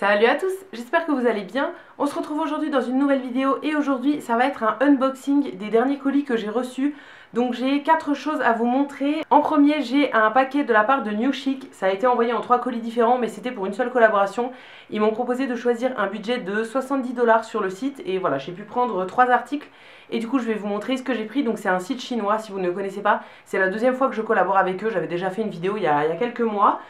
Salut à tous, j'espère que vous allez bien. On se retrouve aujourd'hui dans une nouvelle vidéo et aujourd'hui ça va être un unboxing des derniers colis que j'ai reçus. Donc j'ai 4 choses à vous montrer. En premier, j'ai un paquet de la part de New Chic. Ça a été envoyé en 3 colis différents mais c'était pour une seule collaboration. Ils m'ont proposé de choisir un budget de 70 $ sur le site et voilà, j'ai pu prendre 3 articles. Et du coup je vais vous montrer ce que j'ai pris. Donc c'est un site chinois si vous ne connaissez pas. C'est la deuxième fois que je collabore avec eux, j'avais déjà fait une vidéo il y a quelques mois.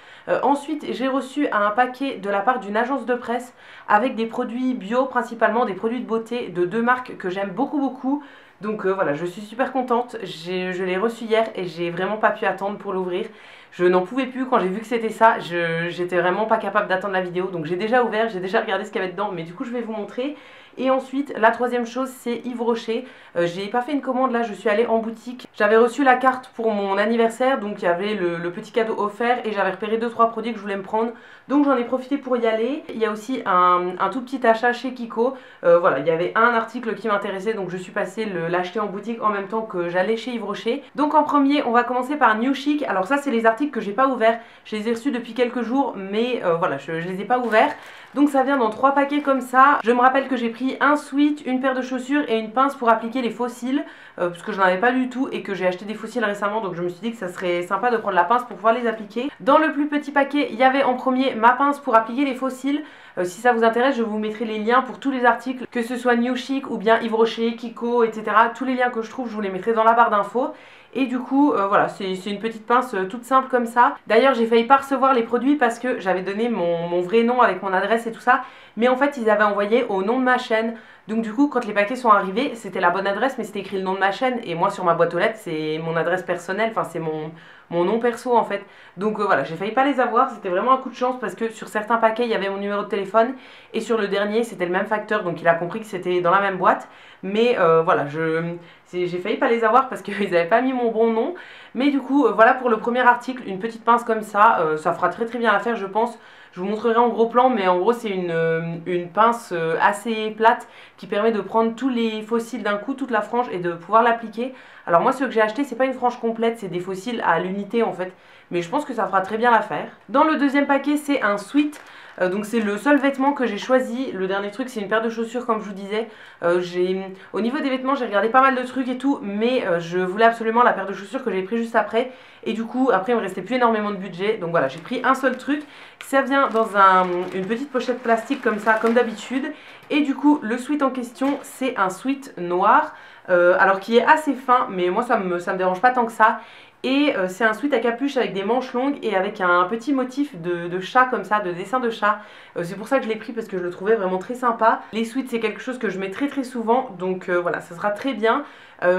Ensuite j'ai reçu un paquet de la part d'une agence de presse avec des produits bio, principalement des produits de beauté de 2 marques que j'aime beaucoup. Donc voilà, je suis super contente, je l'ai reçu hier et j'ai vraiment pas pu attendre pour l'ouvrir. Je n'en pouvais plus quand j'ai vu que c'était ça, j'étais vraiment pas capable d'attendre la vidéo. Donc j'ai déjà ouvert, j'ai déjà regardé ce qu'il y avait dedans, mais du coup je vais vous montrer. Et ensuite, la troisième chose, c'est Yves Rocher. J'ai pas fait une commande là, je suis allée en boutique. J'avais reçu la carte pour mon anniversaire, donc il y avait le petit cadeau offert et j'avais repéré 2-3 produits que je voulais me prendre. Donc j'en ai profité pour y aller. Il y a aussi un tout petit achat chez Kiko. Voilà, il y avait un article qui m'intéressait, donc je suis passée l'acheter en boutique en même temps que j'allais chez Yves Rocher. Donc en premier, on va commencer par New Chic. Alors ça, c'est les articles que j'ai pas ouverts. Je les ai reçus depuis quelques jours, mais voilà, je les ai pas ouverts. Donc ça vient dans 3 paquets comme ça. Je me rappelle que j'ai pris un sweat, une paire de chaussures et une pince pour appliquer les fossiles, parce que je n'en avais pas du tout et que j'ai acheté des fossiles récemment, donc je me suis dit que ça serait sympa de prendre la pince pour pouvoir les appliquer. Dans le plus petit paquet, il y avait en premier ma pince pour appliquer les fossiles. Si ça vous intéresse, je vous mettrai les liens pour tous les articles, que ce soit New Chic ou bien Yves Rocher, Kiko, etc. Tous les liens que je trouve, je vous les mettrai dans la barre d'infos. Et du coup, voilà, c'est une petite pince toute simple comme ça. D'ailleurs, j'ai failli pas recevoir les produits parce que j'avais donné mon vrai nom avec mon adresse et tout ça. Mais en fait, ils avaient envoyé au nom de ma chaîne. Donc du coup, quand les paquets sont arrivés, c'était la bonne adresse, mais c'était écrit le nom de ma chaîne. Et moi, sur ma boîte aux lettres, c'est mon adresse personnelle, enfin c'est mon nom perso en fait. Donc voilà, j'ai failli pas les avoir, c'était vraiment un coup de chance parce que sur certains paquets, il y avait mon numéro de téléphone. Et sur le dernier, c'était le même facteur, donc il a compris que c'était dans la même boîte. Mais voilà, j'ai failli pas les avoir parce qu'ils n'avaient pas mis mon bon nom. Mais du coup, voilà pour le premier article, une petite pince comme ça, ça fera très bien l'affaire je pense. Je vous montrerai en gros plan, mais en gros c'est une pince assez plate qui permet de prendre tous les fossiles d'un coup, toute la frange, et de pouvoir l'appliquer. Alors moi ce que j'ai acheté, c'est pas une frange complète, c'est des fossiles à l'unité en fait. Mais je pense que ça fera très bien l'affaire. Dans le deuxième paquet, c'est un sweat. Donc c'est le seul vêtement que j'ai choisi. Le dernier truc, c'est une paire de chaussures comme je vous disais. Au niveau des vêtements, j'ai regardé pas mal de trucs et tout, mais je voulais absolument la paire de chaussures que j'ai pris juste après. Et du coup, après, il me restait plus énormément de budget. Donc voilà, j'ai pris un seul truc. Ça vient dans une petite pochette plastique comme ça, comme d'habitude. Et du coup, le sweat en question, c'est un sweat noir. Alors qui est assez fin, mais moi ça me dérange pas tant que ça. Et c'est un sweat à capuche avec des manches longues et avec un petit motif de chat comme ça, de dessin de chat. C'est pour ça que je l'ai pris parce que je le trouvais vraiment très sympa. Les sweats c'est quelque chose que je mets très souvent, donc voilà, ça sera très bien.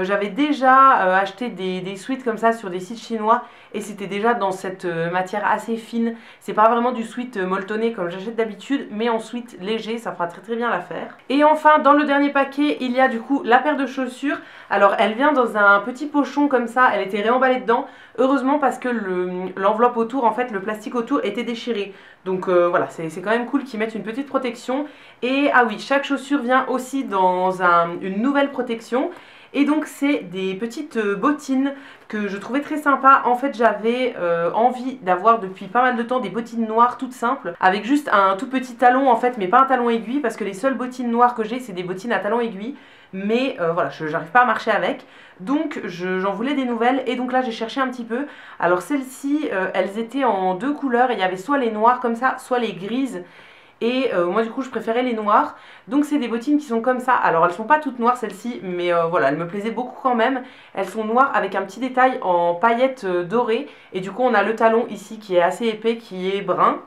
J'avais déjà acheté des sweats comme ça sur des sites chinois et c'était déjà dans cette matière assez fine. C'est pas vraiment du sweat molletonné comme j'achète d'habitude, mais en sweat léger, ça fera très bien l'affaire. Et enfin, dans le dernier paquet, il y a du coup la paire de chaussures. Alors elle vient dans un petit pochon comme ça, elle était réemballée dedans. Heureusement parce que l'enveloppe autour, en fait le plastique autour était déchiré. Donc voilà, c'est quand même cool qu'ils mettent une petite protection. Et ah oui, chaque chaussure vient aussi dans une nouvelle protection. Et donc c'est des petites bottines que je trouvais très sympa. En fait j'avais envie d'avoir depuis pas mal de temps des bottines noires toutes simples avec juste un tout petit talon en fait, mais pas un talon aiguille parce que les seules bottines noires que j'ai c'est des bottines à talon aiguille. Mais voilà, j'arrive pas à marcher avec. Donc j'en voulais des nouvelles et donc là j'ai cherché un petit peu. Alors celles-ci, elles étaient en 2 couleurs. Il y avait soit les noires comme ça, soit les grises. Et moi du coup je préférais les noires. Donc c'est des bottines qui sont comme ça. Alors elles sont pas toutes noires celles-ci, mais voilà, elles me plaisaient beaucoup quand même. Elles sont noires avec un petit détail en paillettes dorées. Et du coup on a le talon ici qui est assez épais, qui est brun.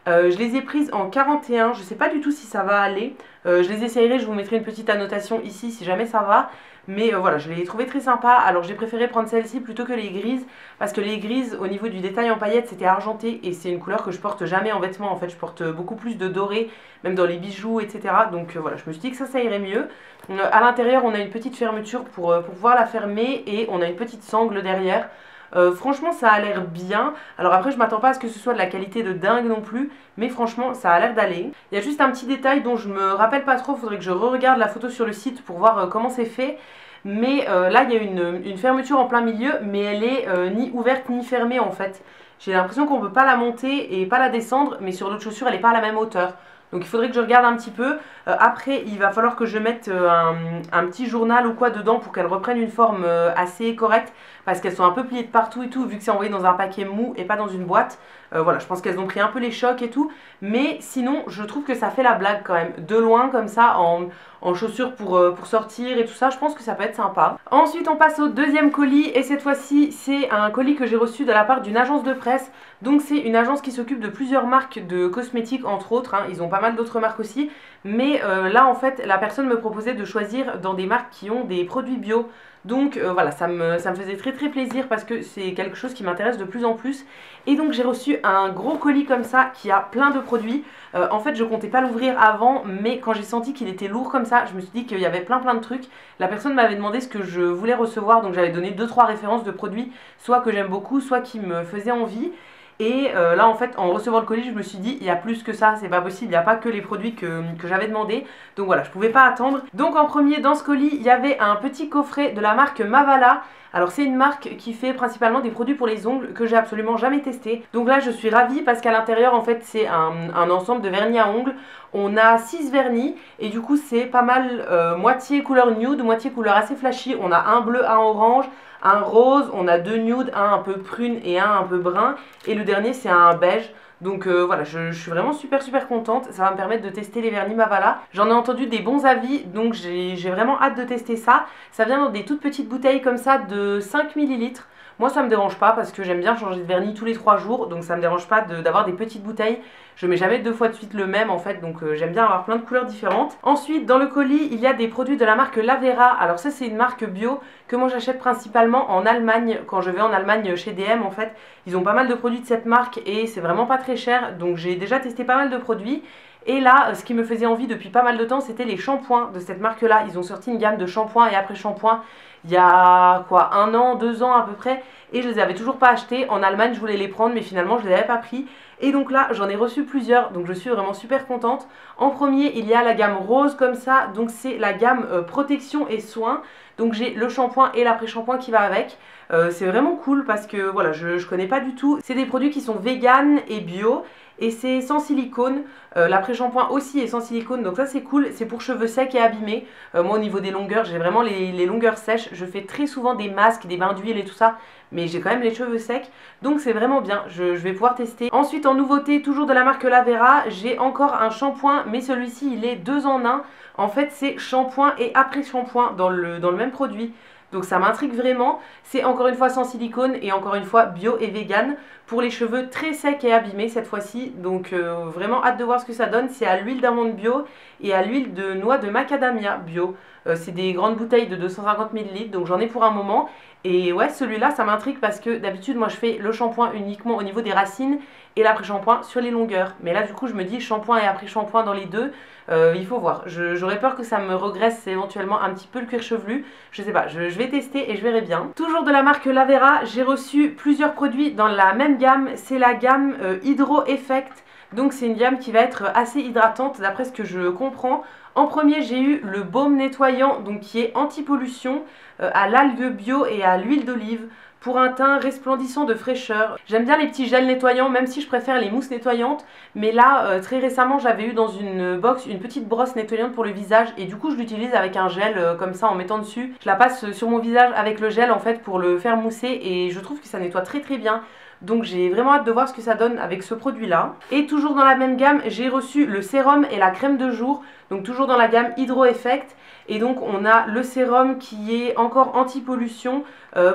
Je les ai prises en 41, je sais pas du tout si ça va aller. Je les essayerai, je vous mettrai une petite annotation ici si jamais ça va. Mais voilà, je les ai trouvées très sympas. Alors j'ai préféré prendre celle-ci plutôt que les grises. Parce que les grises, au niveau du détail en paillettes, c'était argenté. Et c'est une couleur que je porte jamais en vêtements. En fait, je porte beaucoup plus de doré, même dans les bijoux, etc. Donc voilà, je me suis dit que ça irait mieux. À l'intérieur, on a une petite fermeture pour pouvoir la fermer. Et on a une petite sangle derrière. Franchement ça a l'air bien. Alors après je m'attends pas à ce que ce soit de la qualité de dingue non plus, mais franchement ça a l'air d'aller. Il y a juste un petit détail dont je me rappelle pas trop, faudrait que je re-regarde la photo sur le site pour voir comment c'est fait. Mais là il y a une fermeture en plein milieu, mais elle est ni ouverte ni fermée en fait. J'ai l'impression qu'on peut pas la monter et pas la descendre, mais sur l'autre chaussure elle est pas à la même hauteur. Donc il faudrait que je regarde un petit peu. Après il va falloir que je mette un petit journal ou quoi dedans pour qu'elles reprennent une forme assez correcte, parce qu'elles sont un peu pliées de partout et tout, vu que c'est envoyé dans un paquet mou et pas dans une boîte. Voilà, je pense qu'elles ont pris un peu les chocs et tout, mais sinon je trouve que ça fait la blague quand même, de loin comme ça, en chaussures pour sortir et tout ça, je pense que ça peut être sympa. Ensuite on passe au deuxième colis, et cette fois-ci c'est un colis que j'ai reçu de la part d'une agence de presse. Donc c'est une agence qui s'occupe de plusieurs marques de cosmétiques entre autres, hein. Ils ont pas mal d'autres marques aussi, mais là en fait la personne me proposait de choisir dans des marques qui ont des produits bio. Donc voilà, ça me faisait très très plaisir parce que c'est quelque chose qui m'intéresse de plus en plus. Et donc j'ai reçu un gros colis comme ça qui a plein de produits. En fait je comptais pas l'ouvrir avant, mais quand j'ai senti qu'il était lourd comme ça, je me suis dit qu'il y avait plein de trucs. La personne m'avait demandé ce que je voulais recevoir, donc j'avais donné 2-3 références de produits, soit que j'aime beaucoup, soit qui me faisaient envie. Et là en fait en recevant le colis je me suis dit il y a plus que ça, c'est pas possible, il n'y a pas que les produits que j'avais demandé. Donc voilà, je pouvais pas attendre. Donc en premier dans ce colis il y avait un petit coffret de la marque Mavala. Alors c'est une marque qui fait principalement des produits pour les ongles que j'ai absolument jamais testé. Donc là je suis ravie parce qu'à l'intérieur en fait c'est un ensemble de vernis à ongles. On a 6 vernis et du coup c'est pas mal moitié couleur nude, moitié couleur assez flashy. On a un bleu, un orange, un rose, on a 2 nudes, un peu prune et un peu brun. Et le dernier c'est un beige. Donc voilà, je suis vraiment super contente. Ça va me permettre de tester les vernis Mavala. J'en ai entendu des bons avis, donc j'ai vraiment hâte de tester ça. Ça vient dans des toutes petites bouteilles comme ça de 5 ml. Moi ça me dérange pas parce que j'aime bien changer de vernis tous les 3 jours. Donc ça me dérange pas d'avoir des petites bouteilles. Je mets jamais 2 fois de suite le même en fait, donc j'aime bien avoir plein de couleurs différentes. Ensuite dans le colis il y a des produits de la marque Lavera. Alors ça c'est une marque bio que moi j'achète principalement en Allemagne. Quand je vais en Allemagne chez DM en fait, ils ont pas mal de produits de cette marque et c'est vraiment pas très cher. Donc j'ai déjà testé pas mal de produits. Et là, ce qui me faisait envie depuis pas mal de temps, c'était les shampoings de cette marque-là. Ils ont sorti une gamme de shampoings et après-shampoings il y a quoi, 1 an, 2 ans à peu près. Et je les avais toujours pas achetés. En Allemagne, je voulais les prendre, mais finalement, je les avais pas pris. Et donc là, j'en ai reçu plusieurs, donc je suis vraiment super contente. En premier, il y a la gamme rose comme ça. Donc c'est la gamme protection et soins. Donc j'ai le shampoing et l'après-shampoing qui va avec. C'est vraiment cool parce que voilà, je connais pas du tout. C'est des produits qui sont vegan et bio. Et c'est sans silicone, l'après-shampoing aussi est sans silicone, donc ça c'est cool, c'est pour cheveux secs et abîmés. Moi au niveau des longueurs, j'ai vraiment les longueurs sèches, je fais très souvent des masques, des bains d'huile et tout ça, mais j'ai quand même les cheveux secs, donc c'est vraiment bien, je vais pouvoir tester. Ensuite en nouveauté, toujours de la marque Lavera, j'ai encore un shampoing, mais celui-ci il est 2 en 1. En fait c'est shampoing et après-shampoing dans le même produit. Donc ça m'intrigue vraiment, c'est encore une fois sans silicone et encore une fois bio et vegan pour les cheveux très secs et abîmés cette fois-ci. Donc vraiment hâte de voir ce que ça donne, c'est à l'huile d'amande bio et à l'huile de noix de macadamia bio. C'est des grandes bouteilles de 250 ml, donc j'en ai pour un moment. Et ouais, celui-là ça m'intrigue parce que d'habitude moi je fais le shampoing uniquement au niveau des racines et l'après-shampoing sur les longueurs. Mais là du coup je me dis shampoing et après-shampoing dans les deux, il faut voir. J'aurais peur que ça me regresse éventuellement un petit peu le cuir chevelu. Je sais pas, je vais tester et je verrai bien. Toujours de la marque Lavera, j'ai reçu plusieurs produits dans la même gamme. C'est la gamme Hydro Effect. Donc c'est une gamme qui va être assez hydratante d'après ce que je comprends. En premier j'ai eu le baume nettoyant donc qui est anti-pollution à l'algue bio et à l'huile d'olive pour un teint resplendissant de fraîcheur. J'aime bien les petits gels nettoyants même si je préfère les mousses nettoyantes, mais là très récemment j'avais eu dans une box une petite brosse nettoyante pour le visage et du coup je l'utilise avec un gel comme ça en mettant dessus. Je la passe sur mon visage avec le gel en fait pour le faire mousser et je trouve que ça nettoie très bien. Donc j'ai vraiment hâte de voir ce que ça donne avec ce produit là. Et toujours dans la même gamme, j'ai reçu le sérum et la crème de jour. Donc toujours dans la gamme Hydro Effect. Et donc on a le sérum qui est encore anti-pollution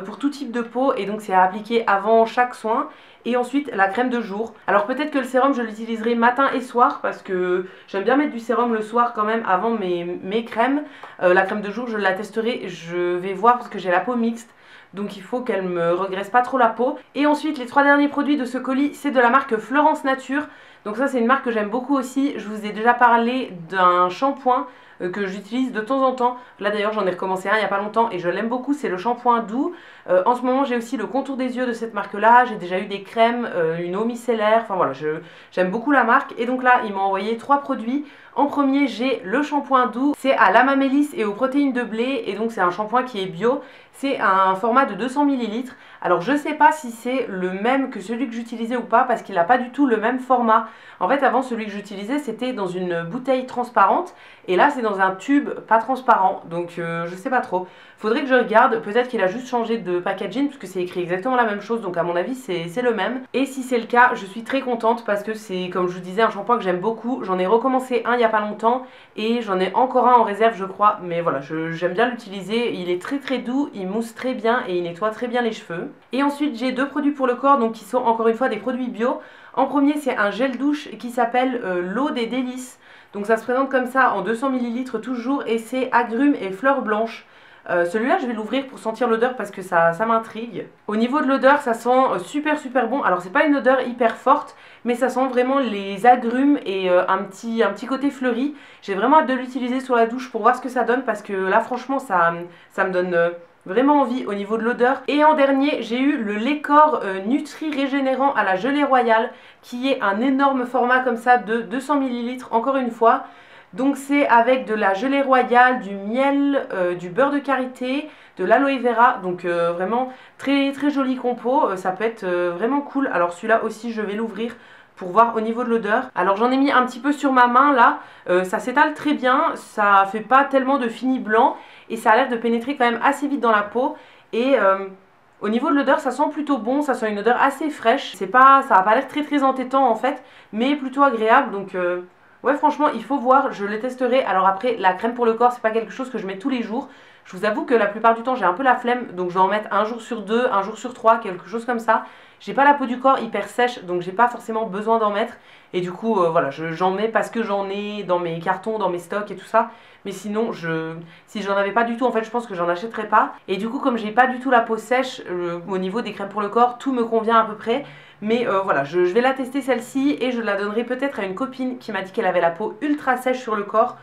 pour tout type de peau. Et donc c'est à appliquer avant chaque soin. Et ensuite la crème de jour. Alors peut-être que le sérum je l'utiliserai matin et soir parce que j'aime bien mettre du sérum le soir quand même avant mes crèmes. La crème de jour je la testerai, je vais voir parce que j'ai la peau mixte. Donc il faut qu'elle me regraisse pas trop la peau. Et ensuite les 3 derniers produits de ce colis c'est de la marque Florence Nature. Donc ça c'est une marque que j'aime beaucoup aussi. Je vous ai déjà parlé d'un shampoing que j'utilise de temps en temps. Là d'ailleurs j'en ai recommencé un il n'y a pas longtemps et je l'aime beaucoup, c'est le shampoing doux. En ce moment j'ai aussi le contour des yeux de cette marque là, j'ai déjà eu des crèmes, une eau micellaire, enfin voilà, j'aime beaucoup la marque. Et donc là ils m'ont envoyé 3 produits. En premier j'ai le shampoing doux, c'est à l'amamélis et aux protéines de blé et donc c'est un shampoing qui est bio. C'est un format de 200 ml Alors je sais pas si c'est le même que celui que j'utilisais ou pas parce qu'il n'a pas du tout le même format. En fait avant celui que j'utilisais c'était dans une bouteille transparente et là c'est dans un tube pas transparent, donc je sais pas trop. Faudrait que je regarde, peut-être qu'il a juste changé de packaging parce que c'est écrit exactement la même chose, donc à mon avis c'est le même. Et si c'est le cas, je suis très contente parce que c'est, comme je vous disais, un shampoing que j'aime beaucoup. J'en ai recommencé un il y a pas longtemps et j'en ai encore un en réserve je crois, mais voilà, j'aime bien l'utiliser. Il est très doux, il mousse très bien et il nettoie très bien les cheveux. Et ensuite j'ai deux produits pour le corps, donc qui sont encore une fois des produits bio. En premier c'est un gel douche qui s'appelle l'eau des délices. Donc ça se présente comme ça en 200 ml toujours et c'est agrumes et fleurs blanches. Celui-là je vais l'ouvrir pour sentir l'odeur parce que ça m'intrigue. Au niveau de l'odeur ça sent super bon. Alors c'est pas une odeur hyper forte mais ça sent vraiment les agrumes et un petit côté fleuri. J'ai vraiment hâte de l'utiliser sur la douche pour voir ce que ça donne parce que là franchement ça me donne vraiment envie au niveau de l'odeur. Et en dernier j'ai eu le Lécor Nutri Régénérant à la gelée royale qui est un énorme format comme ça de 200 ml encore une fois. Donc c'est avec de la gelée royale, du miel, du beurre de karité, de l'aloe vera, donc vraiment très joli compo, ça peut être vraiment cool. Alors celui-là aussi je vais l'ouvrir pour voir au niveau de l'odeur. Alors j'en ai mis un petit peu sur ma main là, ça s'étale très bien, ça fait pas tellement de fini blanc et ça a l'air de pénétrer quand même assez vite dans la peau. Et au niveau de l'odeur ça sent plutôt bon, ça sent une odeur assez fraîche, ça a pas l'air très entêtant en fait, mais plutôt agréable, donc ouais franchement il faut voir, je le testerai. Alors après la crème pour le corps c'est pas quelque chose que je mets tous les jours. Je vous avoue que la plupart du temps j'ai un peu la flemme, donc je vais en mettre un jour sur deux, un jour sur trois, quelque chose comme ça. J'ai pas la peau du corps hyper sèche donc j'ai pas forcément besoin d'en mettre. Et du coup voilà, j'en mets parce que j'en ai dans mes cartons, dans mes stocks et tout ça. Mais sinon si j'en avais pas du tout en fait je pense que j'en achèterais pas. Et du coup comme j'ai pas du tout la peau sèche au niveau des crèmes pour le corps, tout me convient à peu près. Mais voilà, je vais la tester celle-ci et je la donnerai peut-être à une copine qui m'a dit qu'elle avait la peau ultra sèche sur le corps.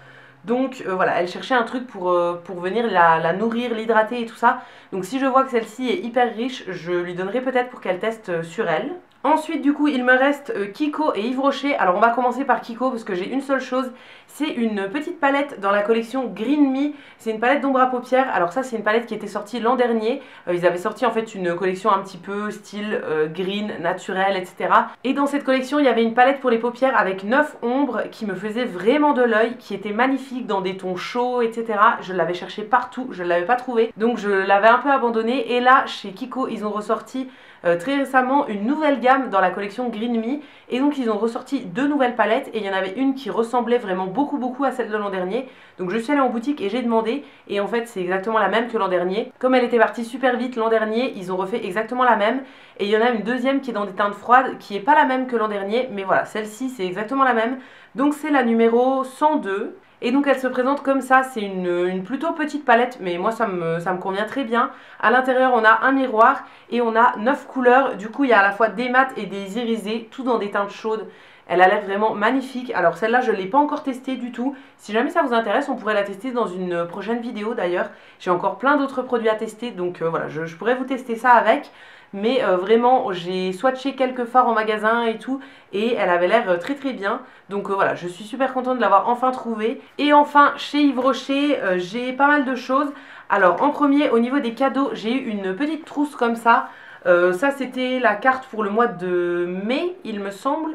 Donc voilà, elle cherchait un truc pour venir la nourrir, l'hydrater et tout ça. Donc si je vois que celle-ci est hyper riche, je lui donnerai peut-être pour qu'elle teste sur elle. Ensuite du coup il me reste Kiko et Yves Rocher. Alors on va commencer par Kiko parce que j'ai une seule chose. C'est une petite palette dans la collection Green Me. C'est une palette d'ombre à paupières. Alors ça c'est une palette qui était sortie l'an dernier. Ils avaient sorti en fait une collection un petit peu style green, naturel, etc. Et dans cette collection il y avait une palette pour les paupières avec 9 ombres qui me faisaient vraiment de l'œil, qui étaient magnifiques dans des tons chauds, etc. Je l'avais cherché partout, je ne l'avais pas trouvé. Donc je l'avais un peu abandonné. Et là chez Kiko ils ont ressorti très récemment une nouvelle gamme dans la collection Green Me et donc ils ont ressorti deux nouvelles palettes et il y en avait une qui ressemblait vraiment beaucoup à celle de l'an dernier. Donc je suis allée en boutique et j'ai demandé et en fait c'est exactement la même que l'an dernier. Comme elle était partie super vite l'an dernier, ils ont refait exactement la même et il y en a une deuxième qui est dans des teintes froides qui est pas la même que l'an dernier, mais voilà, celle-ci c'est exactement la même. Donc c'est la numéro 102. Et donc elle se présente comme ça, c'est une plutôt petite palette, mais moi ça me convient très bien. À l'intérieur on a un miroir et on a 9 couleurs, du coup il y a à la fois des mats et des irisés, tout dans des teintes chaudes. Elle a l'air vraiment magnifique. Alors celle-là je ne l'ai pas encore testée du tout. Si jamais ça vous intéresse on pourrait la tester dans une prochaine vidéo d'ailleurs. J'ai encore plein d'autres produits à tester, donc voilà, je pourrais vous tester ça avec. Mais vraiment j'ai swatché quelques fards en magasin et tout et elle avait l'air très bien. Donc voilà, je suis super contente de l'avoir enfin trouvée. Et enfin chez Yves Rocher j'ai pas mal de choses. Alors en premier au niveau des cadeaux j'ai eu une petite trousse comme ça. Ça c'était la carte pour le mois de mai il me semble.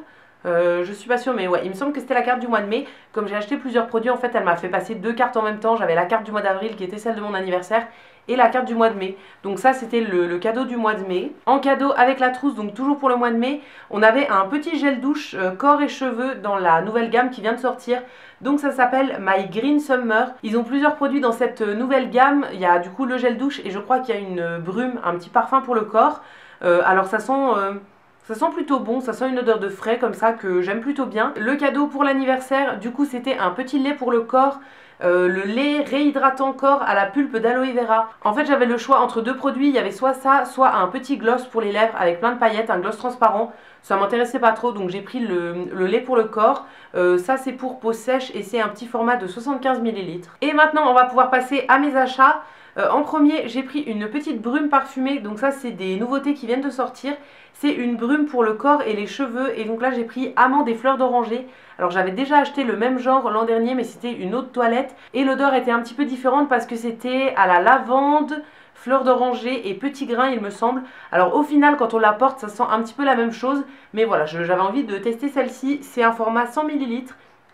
Je suis pas sûre mais ouais il me semble que c'était la carte du mois de mai. Comme j'ai acheté plusieurs produits en fait elle m'a fait passer deux cartes en même temps. J'avais la carte du mois d'avril qui était celle de mon anniversaire et la carte du mois de mai. Donc ça c'était le cadeau du mois de mai. En cadeau avec la trousse, donc toujours pour le mois de mai, on avait un petit gel douche corps et cheveux dans la nouvelle gamme qui vient de sortir. Donc ça s'appelle My Green Summer. Ils ont plusieurs produits dans cette nouvelle gamme. Il y a du coup le gel douche et je crois qu'il y a une brume, un petit parfum pour le corps. Alors ça sent plutôt bon, ça sent une odeur de frais comme ça que j'aime plutôt bien. Le cadeau pour l'anniversaire, du coup c'était un petit lait pour le corps. Le lait réhydratant corps à la pulpe d'aloe vera. En fait j'avais le choix entre deux produits, il y avait soit ça, soit un petit gloss pour les lèvres avec plein de paillettes, un gloss transparent. Ça m'intéressait pas trop donc j'ai pris le lait pour le corps. Ça c'est pour peau sèche et c'est un petit format de 75 ml. Et maintenant on va pouvoir passer à mes achats. En premier j'ai pris une petite brume parfumée, donc ça c'est des nouveautés qui viennent de sortir. C'est une brume pour le corps et les cheveux et donc là j'ai pris amande et fleurs d'oranger. Alors j'avais déjà acheté le même genre l'an dernier mais c'était une autre toilette et l'odeur était un petit peu différente parce que c'était à la lavande, fleur d'oranger et petit grain il me semble. Alors au final quand on la porte ça sent un petit peu la même chose, mais voilà, j'avais envie de tester celle-ci. C'est un format 100 ml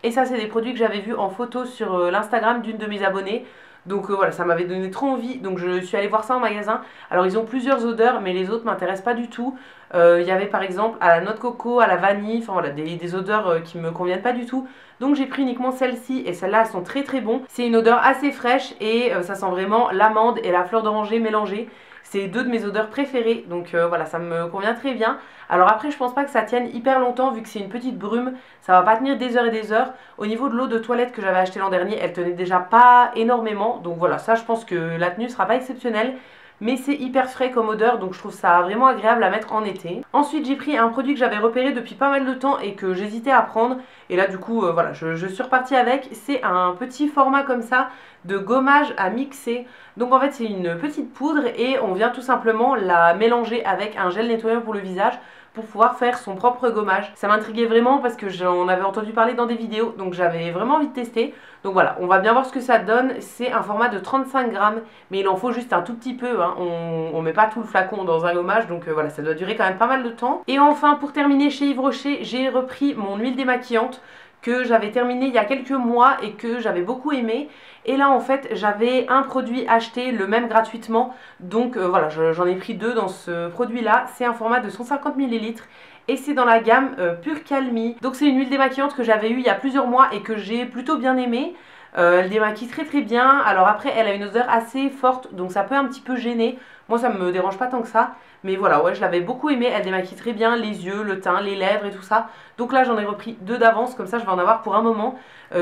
et ça c'est des produits que j'avais vus en photo sur l'Instagram d'une de mes abonnées. Donc voilà, ça m'avait donné trop envie, donc je suis allée voir ça en magasin. Alors ils ont plusieurs odeurs, mais les autres m'intéressent pas du tout. Il y avait par exemple à la noix de coco, à la vanille, enfin voilà, des odeurs qui me conviennent pas du tout. Donc j'ai pris uniquement celle-ci, et celles-là elles sont très très bons. C'est une odeur assez fraîche et ça sent vraiment l'amande et la fleur d'oranger mélangées. C'est deux de mes odeurs préférées, donc voilà, ça me convient très bien. Alors après je pense pas que ça tienne hyper longtemps vu que c'est une petite brume, ça va pas tenir des heures et des heures. Au niveau de l'eau de toilette que j'avais acheté l'an dernier, elle tenait déjà pas énormément, donc voilà, ça je pense que la tenue sera pas exceptionnelle. Mais c'est hyper frais comme odeur, donc je trouve ça vraiment agréable à mettre en été. Ensuite j'ai pris un produit que j'avais repéré depuis pas mal de temps et que j'hésitais à prendre. Et là du coup voilà, je suis repartie avec. C'est un petit format comme ça de gommage à mixer. Donc en fait c'est une petite poudre et on vient tout simplement la mélanger avec un gel nettoyant pour le visage pour pouvoir faire son propre gommage. Ça m'intriguait vraiment parce que j'en avais entendu parler dans des vidéos, donc j'avais vraiment envie de tester. Donc voilà, on va bien voir ce que ça donne. C'est un format de 35 grammes, mais il en faut juste un tout petit peu, hein. On met pas tout le flacon dans un gommage, donc voilà, ça doit durer quand même pas mal de temps. Et enfin, pour terminer, chez Yves Rocher, j'ai repris mon huile démaquillante que j'avais terminé il y a quelques mois et que j'avais beaucoup aimé. Et là en fait j'avais un produit acheté le même gratuitement, donc voilà, j'en ai pris deux dans ce produit là. C'est un format de 150 ml et c'est dans la gamme Pure Calmie. Donc c'est une huile démaquillante que j'avais eue il y a plusieurs mois et que j'ai plutôt bien aimée. Elle démaquille très très bien. Alors après elle a une odeur assez forte, donc ça peut un petit peu gêner. Moi ça me dérange pas tant que ça, mais voilà, ouais, je l'avais beaucoup aimée. Elle démaquille très bien les yeux, le teint, les lèvres et tout ça. Donc là j'en ai repris deux d'avance, comme ça je vais en avoir pour un moment.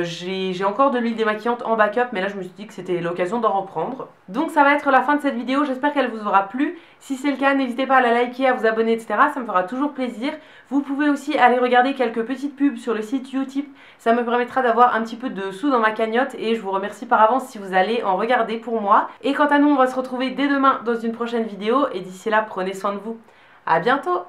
J'ai encore de l'huile démaquillante en backup, mais là je me suis dit que c'était l'occasion d'en reprendre. Donc ça va être la fin de cette vidéo, j'espère qu'elle vous aura plu. Si c'est le cas, n'hésitez pas à la liker, à vous abonner, etc. Ça me fera toujours plaisir. Vous pouvez aussi aller regarder quelques petites pubs sur le site Utip. Ça me permettra d'avoir un petit peu de sous dans ma cagnotte et je vous remercie par avance si vous allez en regarder pour moi. Et quant à nous, on va se retrouver dès demain dans une prochaine vidéo et d'ici là, prenez soin de vous. À bientôt!